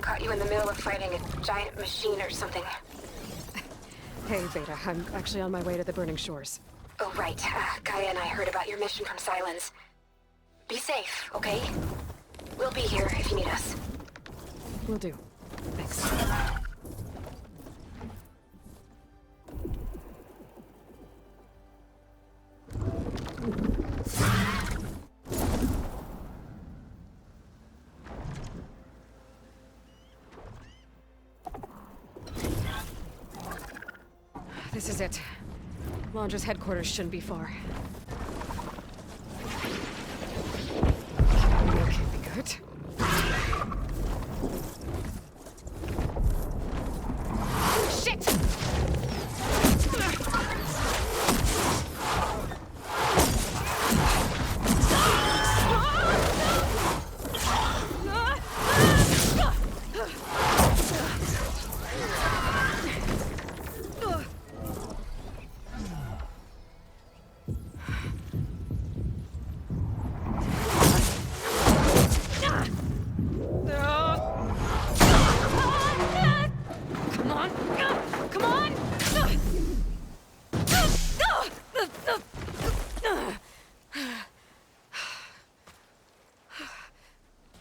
caught you in the middle of fighting a giant machine or something. Hey, Beta. I'm actually on my way to the Burning Shores. Oh, right. Gaia and I heard about your mission from Silence. Be safe, okay? We'll be here if you need us. Will do. Thanks. This is it. Launcher's headquarters shouldn't be far. Okay, be good. Shit!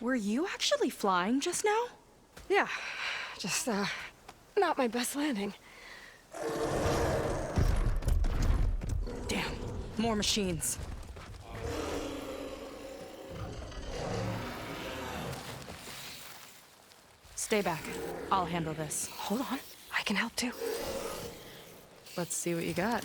Were you actually flying just now? Yeah, just, not my best landing. Damn, more machines. Stay back. I'll handle this. Hold on, I can help too. Let's see what you got.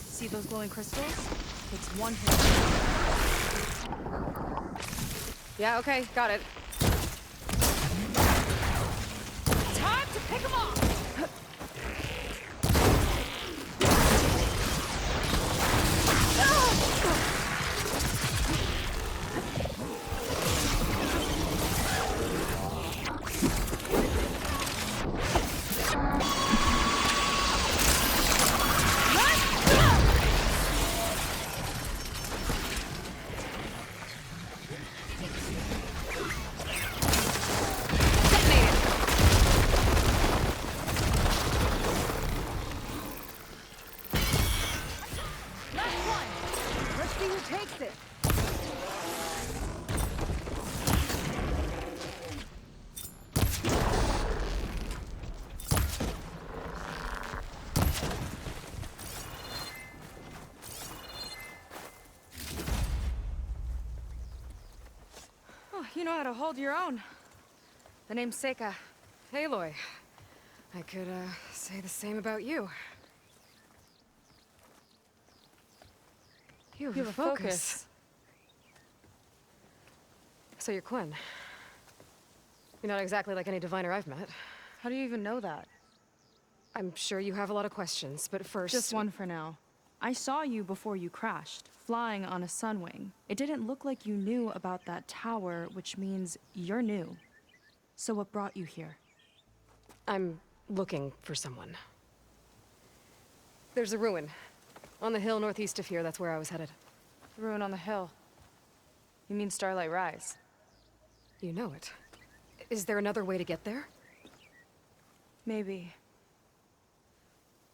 See those glowing crystals? Takes one hit. Yeah, okay, got it. Time to pick them off! You know how to hold your own. The name's Seika. Aloy. I could, say the same about you. You have a focus. So you're Quinn. You're not exactly like any diviner I've met. How do you even know that? I'm sure you have a lot of questions, but first... Just one for now. I saw you before you crashed, flying on a sunwing. It didn't look like you knew about that tower, which means you're new. So what brought you here? I'm looking for someone. There's a ruin. On the hill northeast of here, that's where I was headed. The ruin on the hill. You mean Starlight Rise? You know it. Is there another way to get there? Maybe.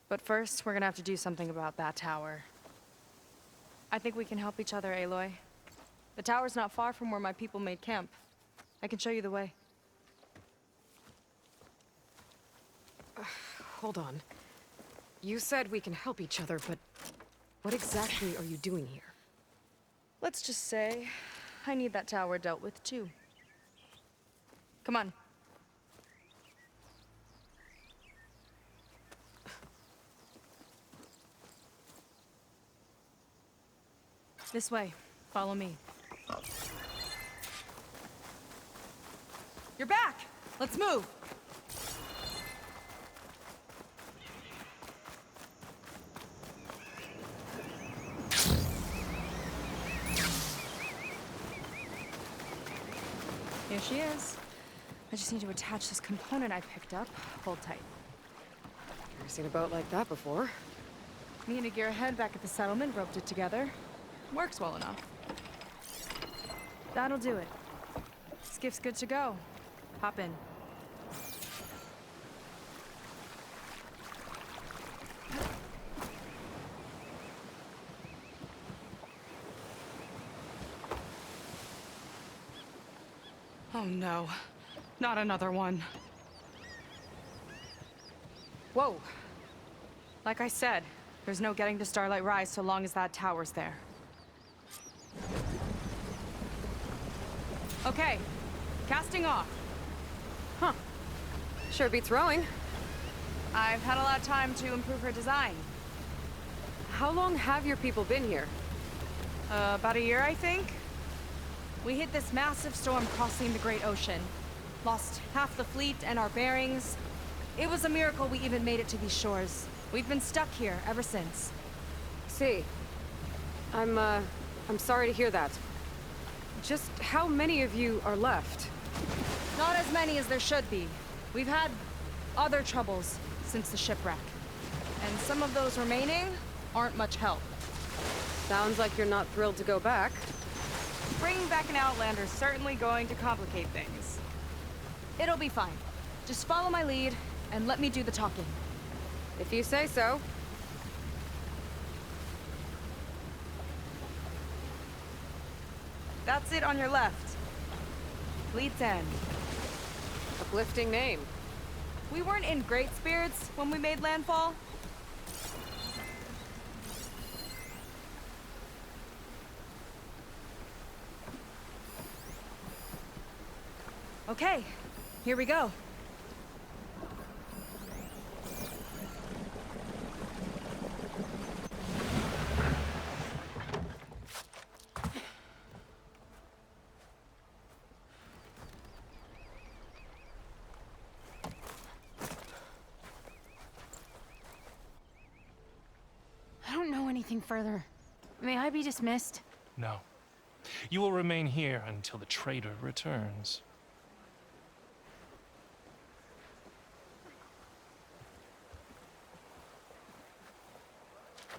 But first, we're gonna have to do something about that tower. I think we can help each other, Aloy. The tower's not far from where my people made camp. I can show you the way. Hold on. You said we can help each other, but what exactly are you doing here? Let's just say, I need that tower dealt with too. Come on. This way. Follow me. You're back! Let's move! Here she is. I just need to attach this component I picked up. Hold tight. Never seen a boat like that before. Me and a gearhead back at the settlement roped it together. Works well enough. That'll do it. Skiff's good to go. Hop in. Oh no, not another one. Whoa. Like I said, there's no getting to Starlight Rise so long as that tower's there. Okay, casting off. Huh. Sure beats rowing. I've had a lot of time to improve her design. How long have your people been here? About a year, I think. We hit this massive storm crossing the Great Ocean. Lost half the fleet and our bearings. It was a miracle we even made it to these shores. We've been stuck here ever since. See. I'm sorry to hear that. Just how many of you are left? Not as many as there should be. We've had other troubles since the shipwreck. And some of those remaining aren't much help. Sounds like you're not thrilled to go back. Bringing back an Outlander's certainly going to complicate things. It'll be fine. Just follow my lead and let me do the talking. If you say so. That's it on your left. Fleet's End. Uplifting name. We weren't in great spirits when we made landfall. Okay, here we go. I don't know anything further. May I be dismissed? No. You will remain here until the traitor returns.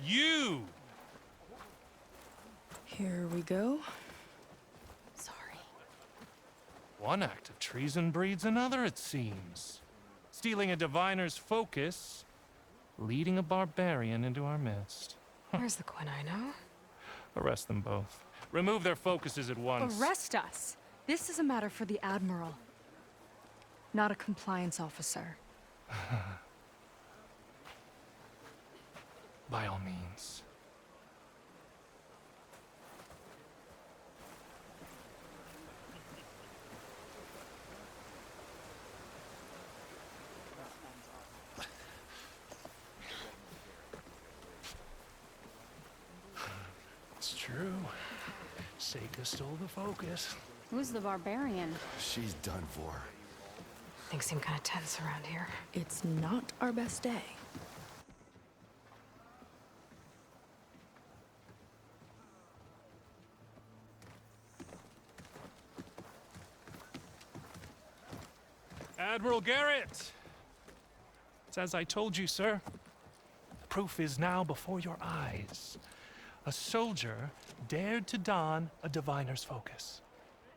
You! Here we go. Sorry. One act of treason breeds another, it seems. Stealing a diviner's focus, leading a barbarian into our midst. Where's the Quinino? Arrest them both. Remove their focuses at once. Arrest us. This is a matter for the Admiral, not a compliance officer. By all means. It's true. Seika stole the focus. Who's the barbarian? She's done for. Things seem kind of tense around here. It's not our best day. Admiral Garrett! It's as I told you, sir. The proof is now before your eyes. A soldier dared to don a diviner's focus.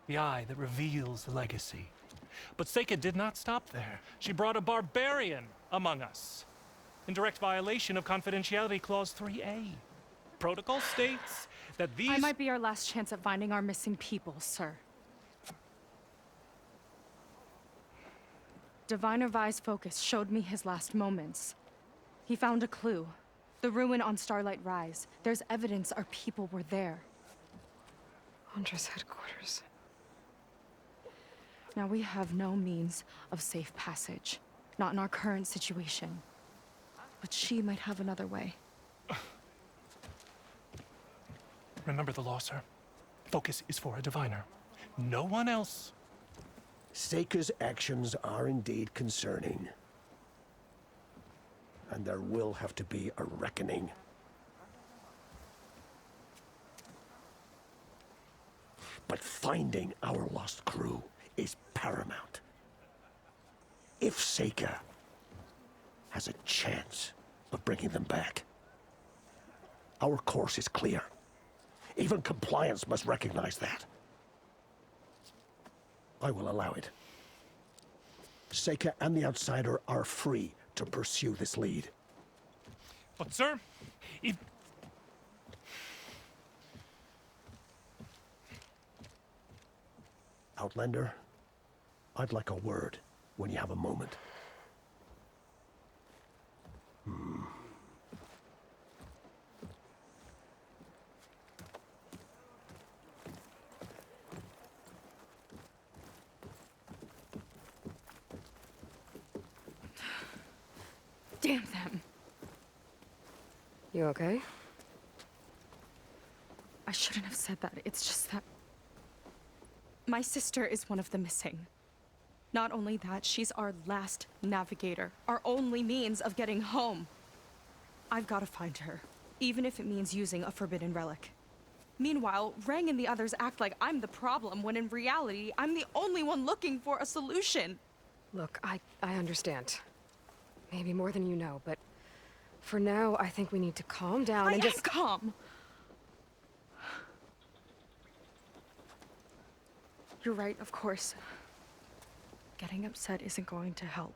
The eye that reveals the legacy. But Seika did not stop there. She brought a barbarian among us. In direct violation of Confidentiality Clause 3A. Protocol states that these... I might be our last chance at finding our missing people, sir. Diviner Vi's focus showed me his last moments. He found a clue. The ruin on Starlight Rise. There's evidence our people were there. Hunter's headquarters. Now we have no means of safe passage. Not in our current situation. But she might have another way. Remember the law, sir. Focus is for a diviner. No one else. Seika's actions are indeed concerning. And there will have to be a reckoning. But finding our lost crew is paramount. If Seika has a chance of bringing them back. Our course is clear. Even compliance must recognize that. I will allow it. Seika and the Outsider are free to pursue this lead. But, sir, if... Outlander, I'd like a word when you have a moment. Damn them. You okay? I shouldn't have said that. It's just that my sister is one of the missing. Not only that, she's our last navigator, our only means of getting home. I've got to find her, even if it means using a forbidden relic. Meanwhile, Rang and the others act like I'm the problem, when in reality, I'm the only one looking for a solution. Look, I understand. Maybe more than you know, but for now, I think we need to calm down and just... calm. You're right, of course. Getting upset isn't going to help.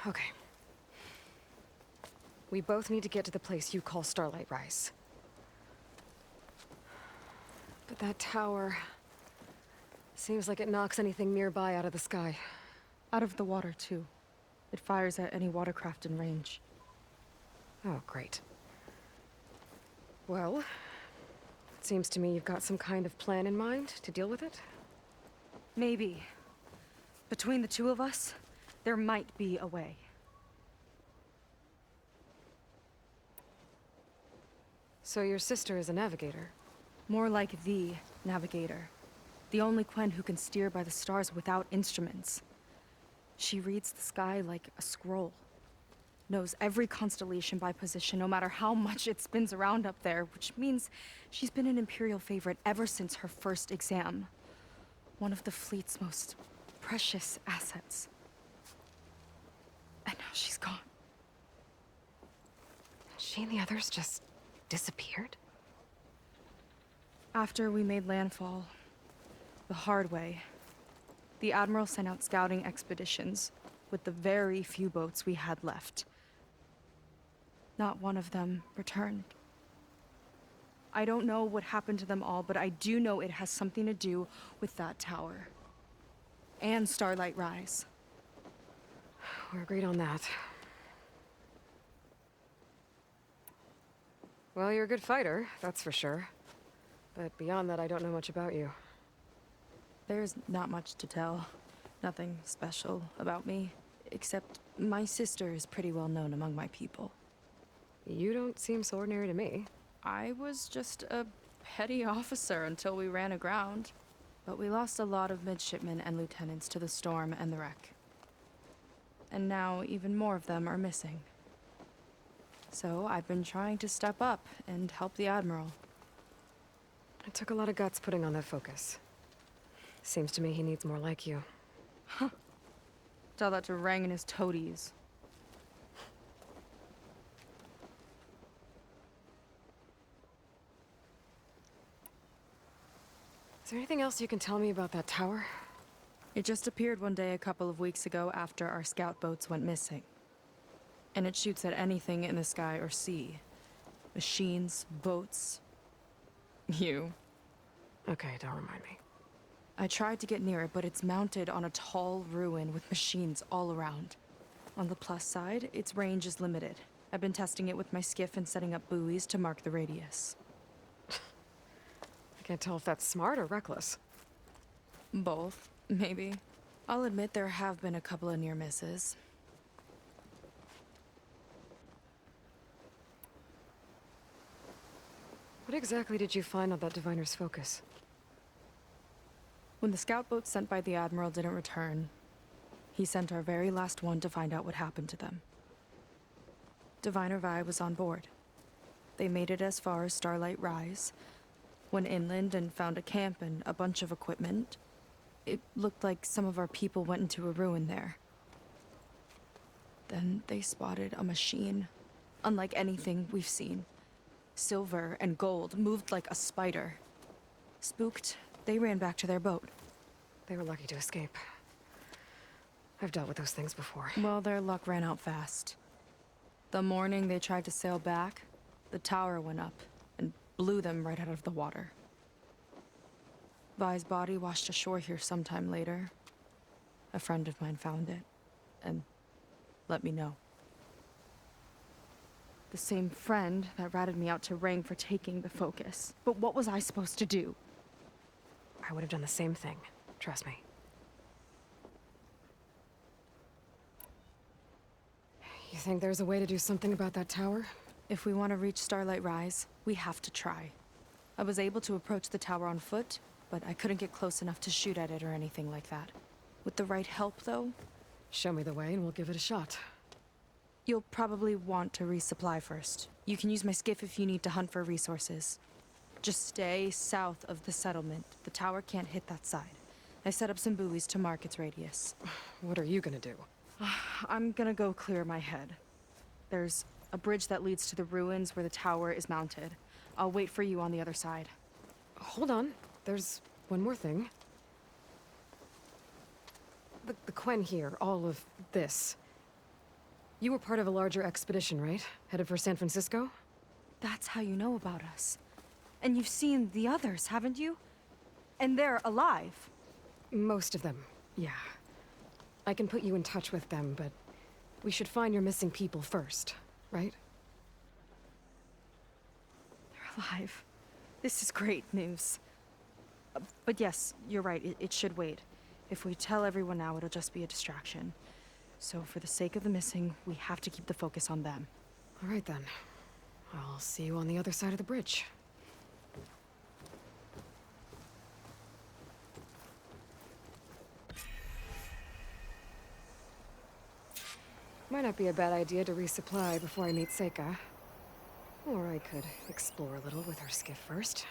Okay. We both need to get to the place you call Starlight Rise. But that tower... seems like it knocks anything nearby out of the sky. Out of the water, too. It fires at any watercraft in range. Oh, great. Well, it seems to me you've got some kind of plan in mind to deal with it. Maybe. Between the two of us, there might be a way. So your sister is a navigator? More like the navigator. The only Quen who can steer by the stars without instruments. She reads the sky like a scroll. Knows every constellation by position, no matter how much it spins around up there, which means she's been an Imperial favorite ever since her first exam. One of the fleet's most precious assets. And now she's gone. She and the others just disappeared? After we made landfall, the hard way, the Admiral sent out scouting expeditions with the very few boats we had left. Not one of them returned. I don't know what happened to them all, but I do know it has something to do with that tower. And Starlight Rise. We're agreed on that. Well, you're a good fighter, that's for sure. But beyond that, I don't know much about you. There's not much to tell. Nothing special about me. Except my sister is pretty well known among my people. You don't seem so ordinary to me. I was just a petty officer until we ran aground. But we lost a lot of midshipmen and lieutenants to the storm and the wreck. And now even more of them are missing. So I've been trying to step up and help the Admiral. It took a lot of guts putting on that focus. Seems to me he needs more like you. Tell that to Rang and his toadies. Is there anything else you can tell me about that tower? It just appeared one day a couple of weeks ago after our scout boats went missing. And it shoots at anything in the sky or sea. Machines, boats. You. Okay, don't remind me. I tried to get near it, but it's mounted on a tall ruin with machines all around. On the plus side, its range is limited. I've been testing it with my skiff and setting up buoys to mark the radius. I can't tell if that's smart or reckless. Both, maybe. I'll admit there have been a couple of near misses. What exactly did you find on that diviner's focus? When the scout boats sent by the Admiral didn't return, he sent our very last one to find out what happened to them. Diviner Vi was on board. They made it as far as Starlight Rise, went inland and found a camp and a bunch of equipment, It looked like some of our people went into a ruin there. Then they spotted a machine, unlike anything we've seen. Silver and gold, moved like a spider. Spooked, they ran back to their boat. They were lucky to escape. I've dealt with those things before. Well, their luck ran out fast. The morning they tried to sail back, the tower went up and blew them right out of the water. Vi's body washed ashore here sometime later. A friend of mine found it and let me know. The same friend that ratted me out to Rang for taking the focus. But what was I supposed to do? I would have done the same thing. Trust me. You think there's a way to do something about that tower? If we want to reach Starlight Rise, we have to try. I was able to approach the tower on foot, but I couldn't get close enough to shoot at it or anything like that. With the right help, though, Show me the way and we'll give it a shot. you'll probably want to resupply first. You can use my skiff if you need to hunt for resources. Just stay south of the settlement. The tower can't hit that side. I set up some buoys to mark its radius. What are you gonna do? I'm gonna go clear my head. There's a bridge that leads to the ruins where the tower is mounted. I'll wait for you on the other side. Hold on. There's one more thing. The Quen here, all of this. You were part of a larger expedition, right? Headed for San Francisco? That's how you know about us. And you've seen the others, haven't you? And they're alive. Most of them, yeah. I can put you in touch with them, but we should find your missing people first, right? They're alive. This is great news. But yes, you're right, it should wait. If we tell everyone now, it'll just be a distraction. So for the sake of the missing, we have to keep the focus on them. All right then. I'll see you on the other side of the bridge. Might not be a bad idea to resupply before I meet Seika. Or I could explore a little with her skiff first.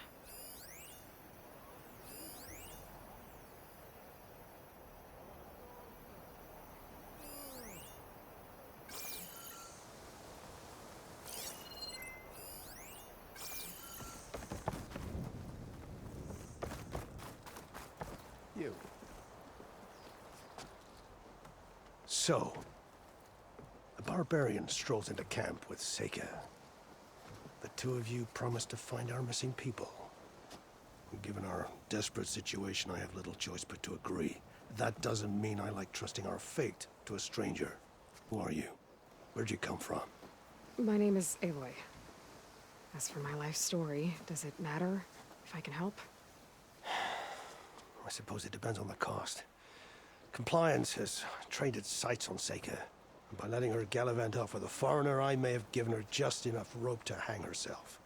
You. So, the barbarian strolls into camp with Seika. The two of you promised to find our missing people. Given our desperate situation, I have little choice but to agree. That doesn't mean I like trusting our fate to a stranger. Who are you? Where'd you come from? My name is Aloy. As for my life story, does it matter if I can help? I suppose it depends on the cost. Compliance has trained its sights on Seika. And by letting her gallivant off with a foreigner, I may have given her just enough rope to hang herself.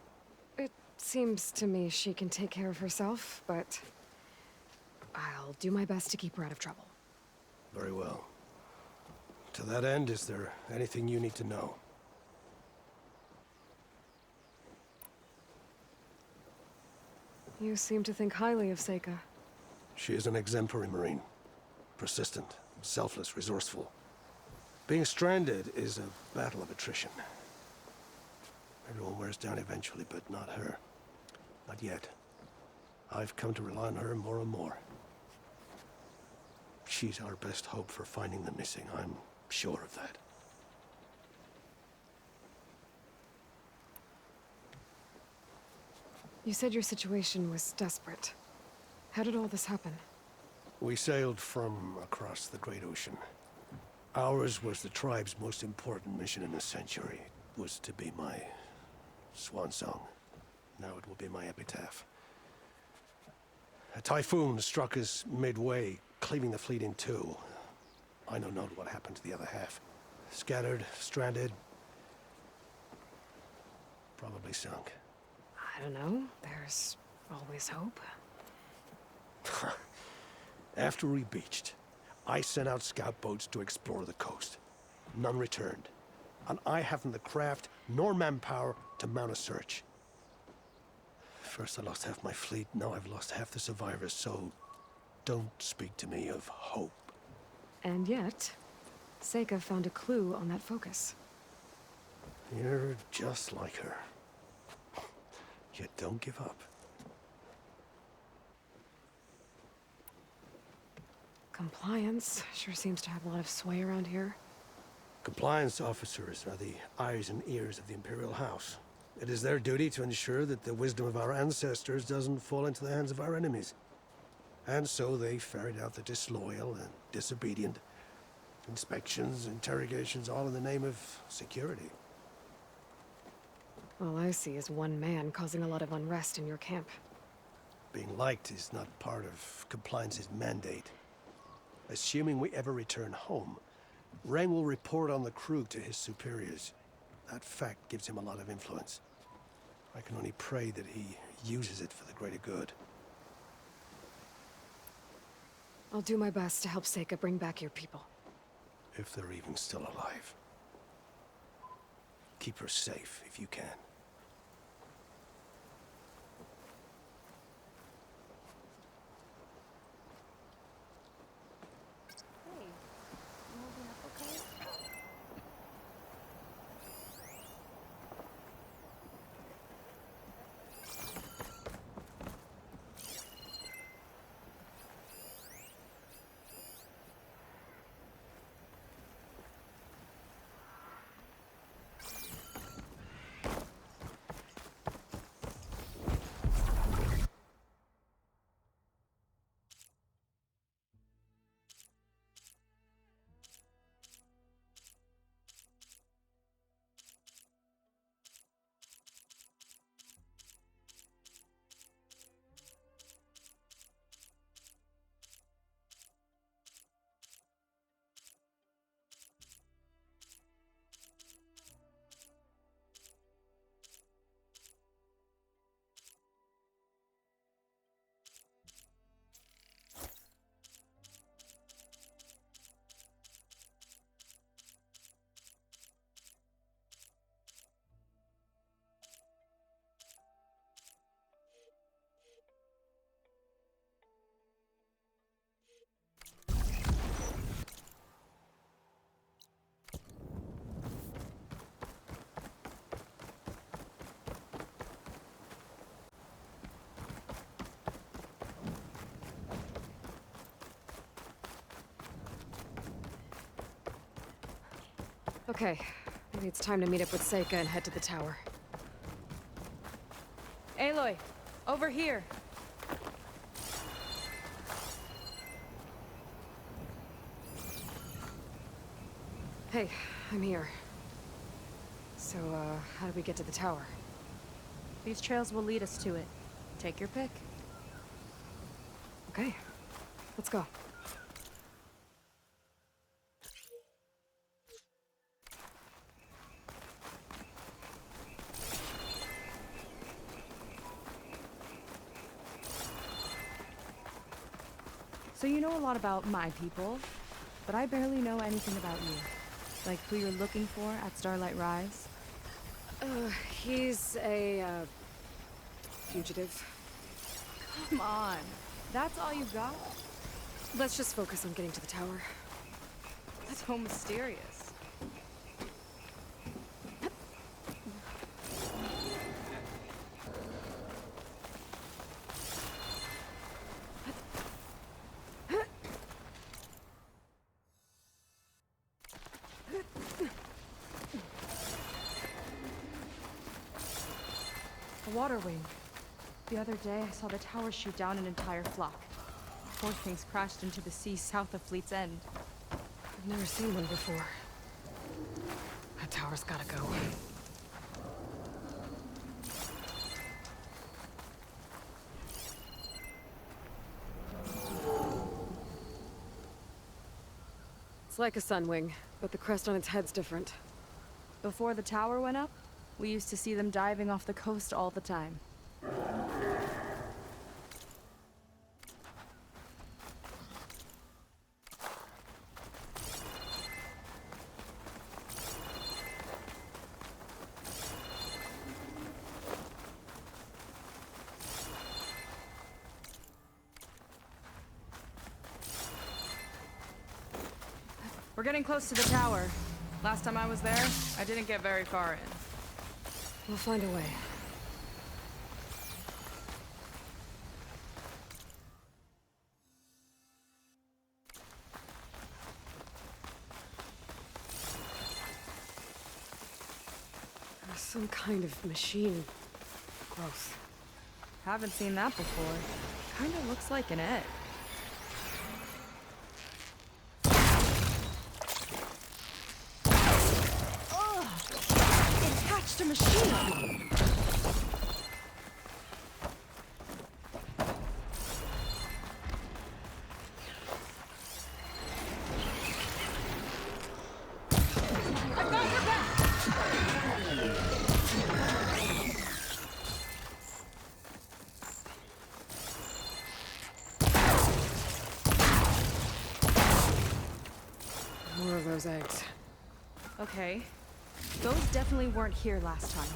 It seems to me she can take care of herself, but I'll do my best to keep her out of trouble. Very well. To that end, is there anything you need to know? You seem to think highly of Seika. She is an exemplary Marine. Persistent, selfless, resourceful. Being stranded is a battle of attrition. Everyone wears down eventually, but not her. Not yet. I've come to rely on her more and more. She's our best hope for finding the missing, I'm sure of that. You said your situation was desperate. How did all this happen? We sailed from across the Great Ocean. Ours was the tribe's most important mission in a century. It was to be my swan song. Now it will be my epitaph. A typhoon struck us midway, cleaving the fleet in two. I know not what happened to the other half. Scattered, stranded, probably sunk. I don't know. There's always hope. After we beached, I sent out scout boats to explore the coast. None returned. And I haven't the craft nor manpower to mount a search. First I lost half my fleet, now I've lost half the survivors, so Don't speak to me of hope. And yet, Seika found a clue on that focus. You're just like her. Yet don't give up. Compliance sure seems to have a lot of sway around here. Compliance officers are the eyes and ears of the Imperial House. It is their duty to ensure that the wisdom of our ancestors doesn't fall into the hands of our enemies. And so they ferret out the disloyal and disobedient. Inspections, interrogations, all in the name of security. All I see is one man causing a lot of unrest in your camp. Being liked is not part of compliance's mandate. Assuming we ever return home, Ren will report on the crew to his superiors. That fact gives him a lot of influence. I can only pray that he uses it for the greater good. I'll do my best to help Seika bring back your people. If they're even still alive. Keep her safe if you can. Okay, maybe it's time to meet up with Seika and head to the tower. Aloy, over here. Hey, I'm here. So, how do we get to the tower? These trails will lead us to it. Take your pick. Okay, let's go. So you know a lot about my people, but I barely know anything about you. Like who you're looking for at Starlight Rise? He's a, fugitive. Come on. That's all you got? Let's just focus on getting to the tower. That's so mysterious. A water wing. The other day, I saw the tower shoot down an entire flock. Poor things crashed into the sea south of Fleet's End. I've never seen one before. That tower's gotta go. It's like a sunwing, but the crest on its head's different. Before the tower went up, we used to see them diving off the coast all the time. We're getting close to the tower. Last time I was there, I didn't get very far in. We'll find a way. There's some kind of machine growth. Haven't seen that before. Kinda looks like an egg. Ugh! It hatched a machine! I got your back! More of those eggs. Okay. Those definitely weren't here last time.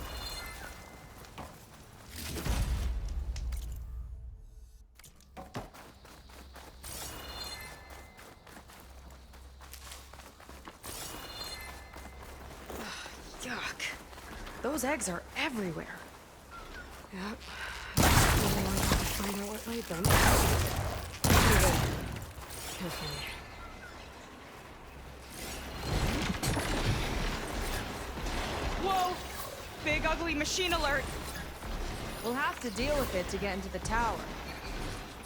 Yuck. Those eggs are everywhere. Yep. Really wanted to find out what laid them. Anyway, carefully. Whoa! Big ugly machine alert! We'll have to deal with it to get into the tower.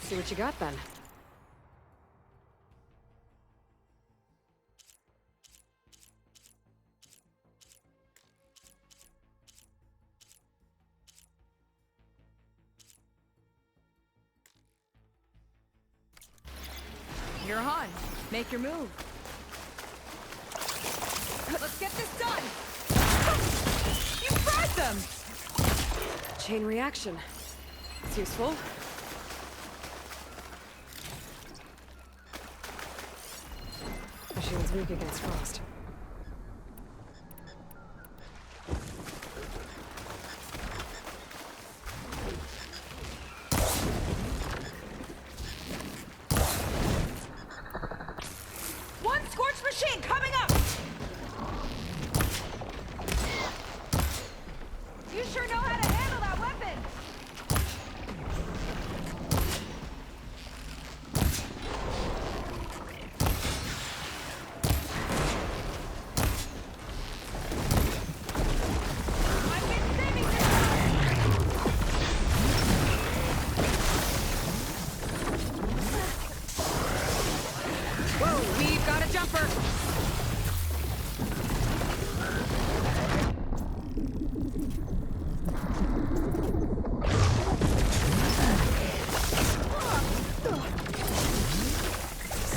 See what you got then. You're on. Make your move. Let's get this done! You fried them! Chain reaction. It's useful. Machine's weak against frost. One scorched machine coming up! You sure know how to handle that weapon! I've been saving this time! Whoa, we've got a jumper!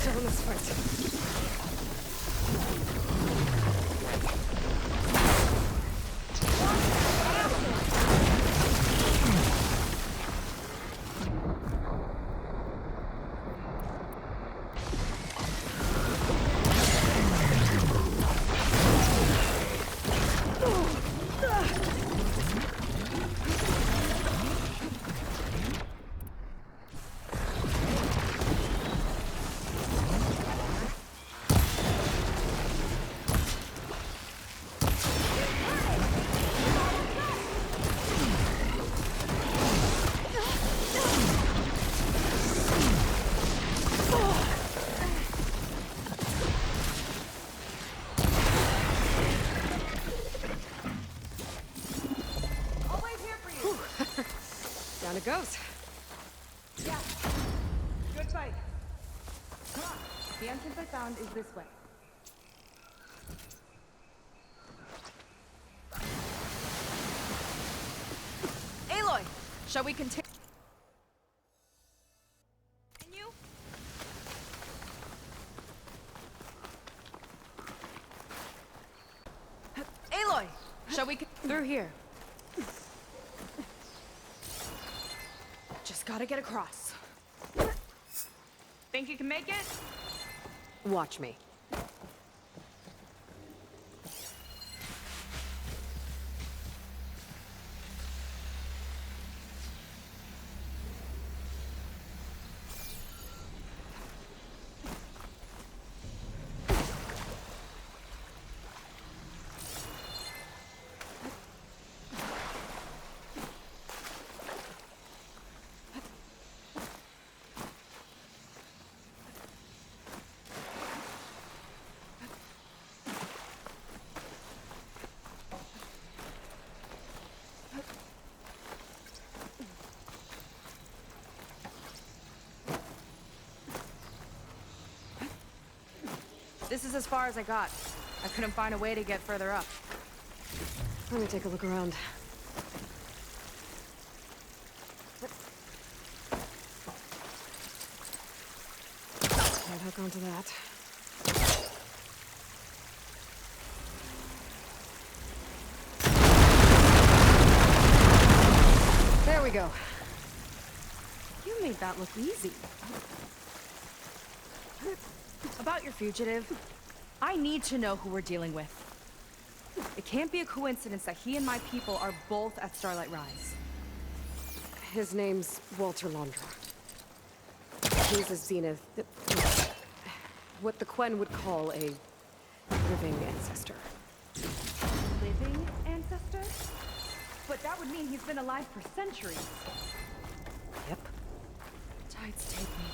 Still in this fight. Always here for you! Down it goes. Yeah. Good fight. Come on. The entrance I found is this way. Aloy, shall we continue? Aloy, shall we through here? Just gotta get across. Think you can make it? Watch me. This is as far as I got. I couldn't find a way to get further up. Let me take a look around. Can't hook onto that. There we go. You made that look easy. About your fugitive, I need to know who we're dealing with. It can't be a coincidence that he and my people are both at Starlight Rise. His name's Walter Londra. He's a Zenith... what the Quen would call a living ancestor. Living ancestor? But that would mean he's been alive for centuries. Yep. Tides take me.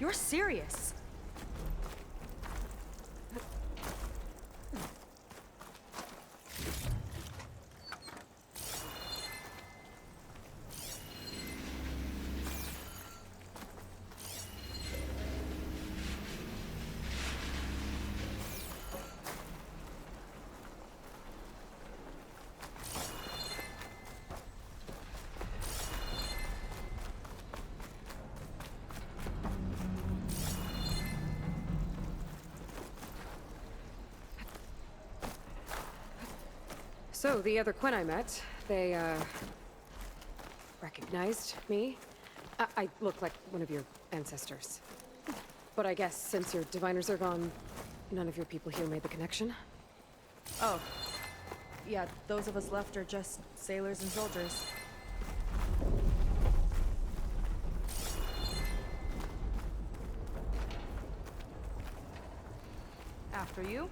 You're serious. So, the other Quen I met, they, recognized me. I look like one of your ancestors. But I guess since your diviners are gone, none of your people here made the connection? Oh. Yeah, those of us left are just sailors and soldiers. After you?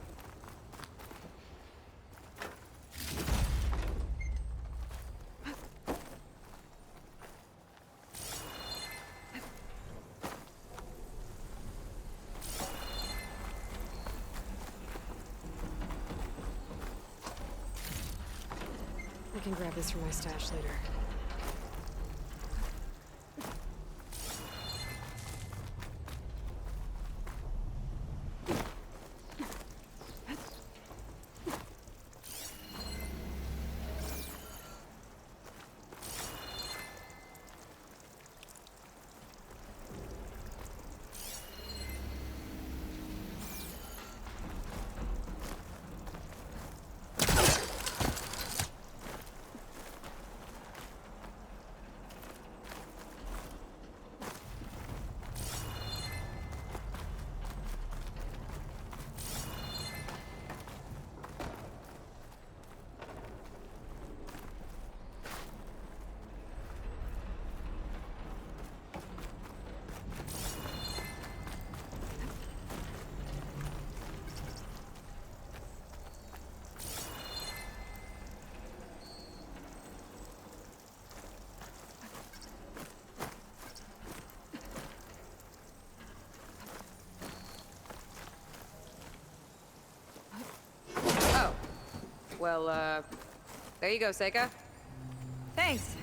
I can grab this from my stash later. Well, there you go, Seika. Thanks.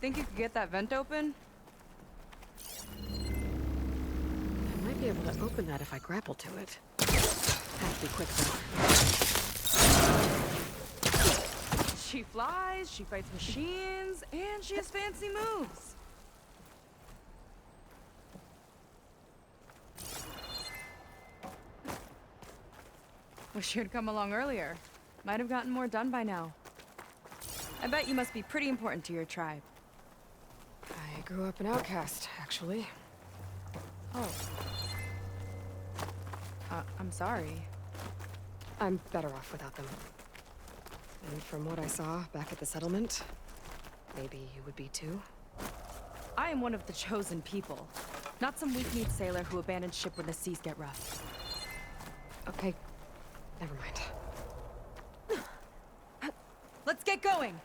Think you could get that vent open? I might be able to open that if I grapple to it. Have to be quick, though. She flies, she fights machines, and she has fancy moves. Wish you'd come along earlier. Might have gotten more done by now. I bet you must be pretty important to your tribe. I grew up an outcast, actually. Oh. I'm sorry. I'm better off without them. And from what I saw back at the settlement, maybe you would be too? I am one of the chosen people. Not some weak-kneed sailor who abandons ship when the seas get rough. Okay, Never mind. Let's get going!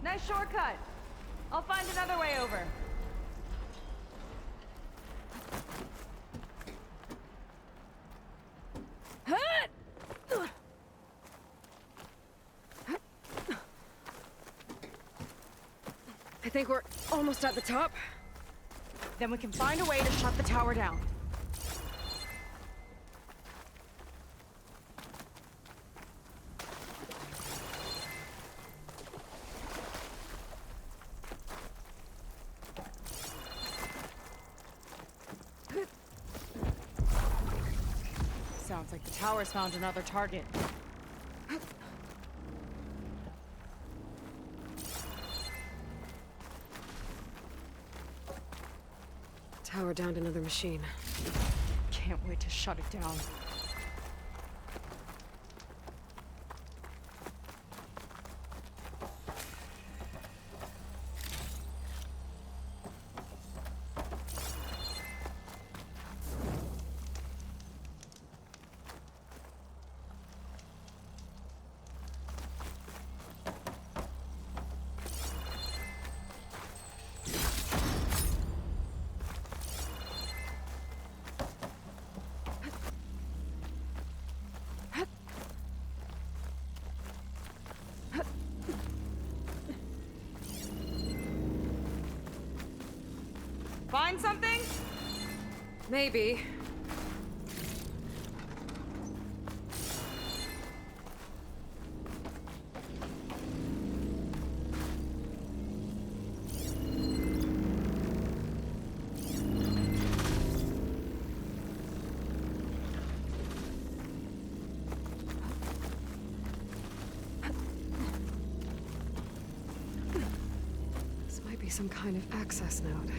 Nice shortcut. I'll find another way over. I think we're almost at the top. Then we can find a way to shut the tower down. Sounds like the tower's found another target. Tower downed another machine. Can't wait to shut it down. Find something? Maybe. This might be some kind of access node.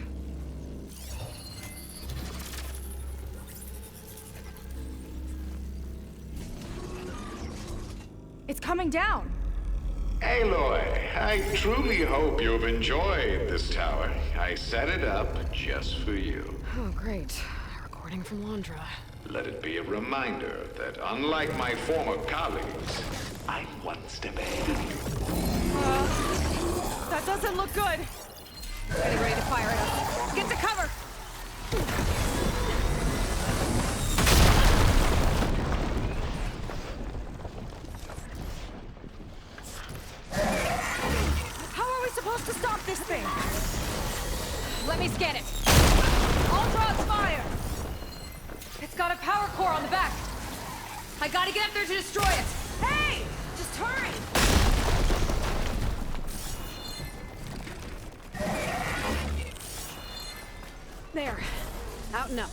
It's coming down. Aloy, I truly hope you've enjoyed this tower. I set it up just for you. Oh, great. Recording from Londra. Let it be a reminder that unlike my former colleagues, I'm one step ahead of you. That doesn't look good. Getting ready to fire at us. Get to cover! How are we supposed to stop this thing? Let me scan it. All drops fire! It's got a power core on the back. I gotta get up there to destroy it. Hey! Just hurry! There. Out and up.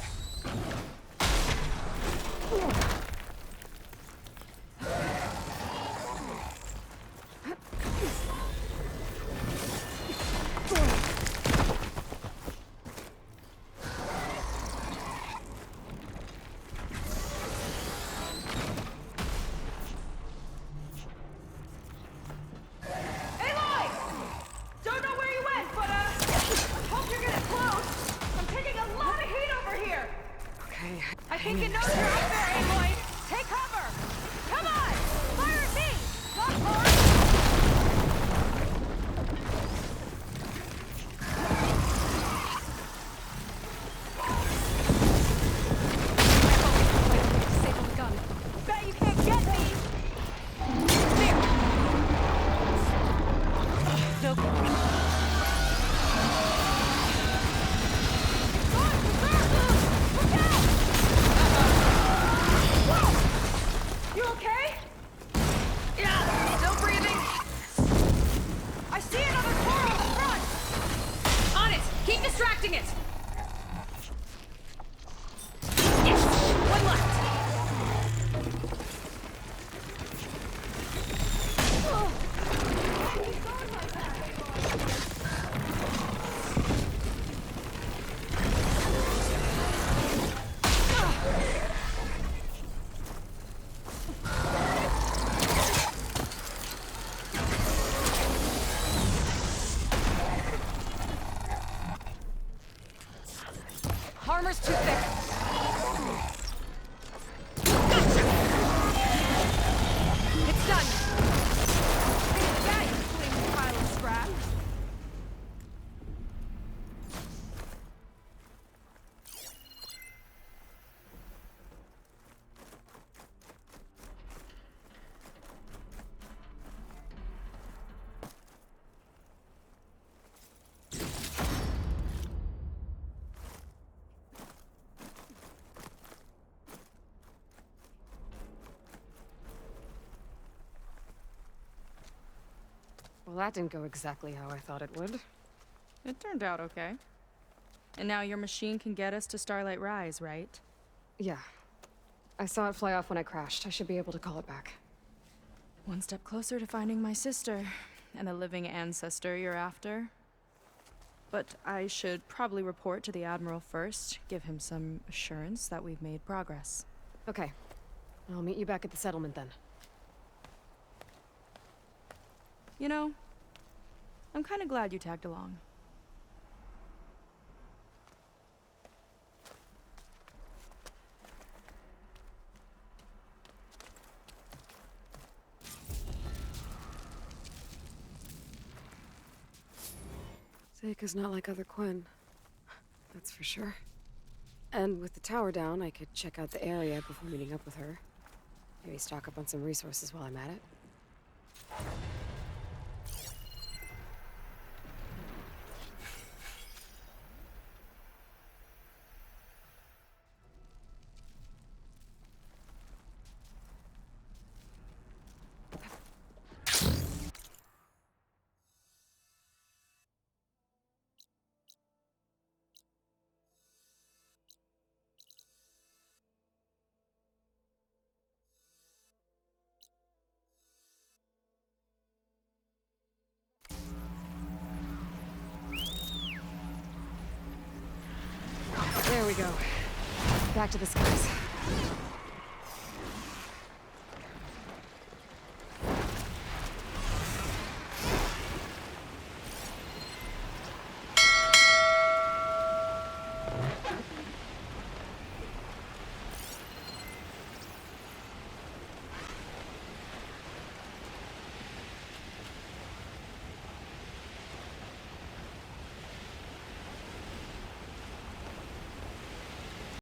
Aloy! Don't know where you went, but hope you're getting close. I'm taking a lot of heat over here. Okay. I think it knows you're up there, Aloy. Take cover. Come on! Fire at me! Not hard! Disable the gun. Bet you can't get me! There. No. Look out! Whoa! Well, that didn't go exactly how I thought it would. It turned out okay. And now your machine can get us to Starlight Rise, right? Yeah. I saw it fly off when I crashed. I should be able to call it back. One step closer to finding my sister, and the living ancestor you're after. But I should probably report to the Admiral first, give him some assurance that we've made progress. Okay. I'll meet you back at the settlement then. You know, I'm kind of glad you tagged along. Seika's not like other Quinn. That's for sure. And with the tower down, I could check out the area before meeting up with her. Maybe stock up on some resources while I'm at it. There we go. Back to the skies.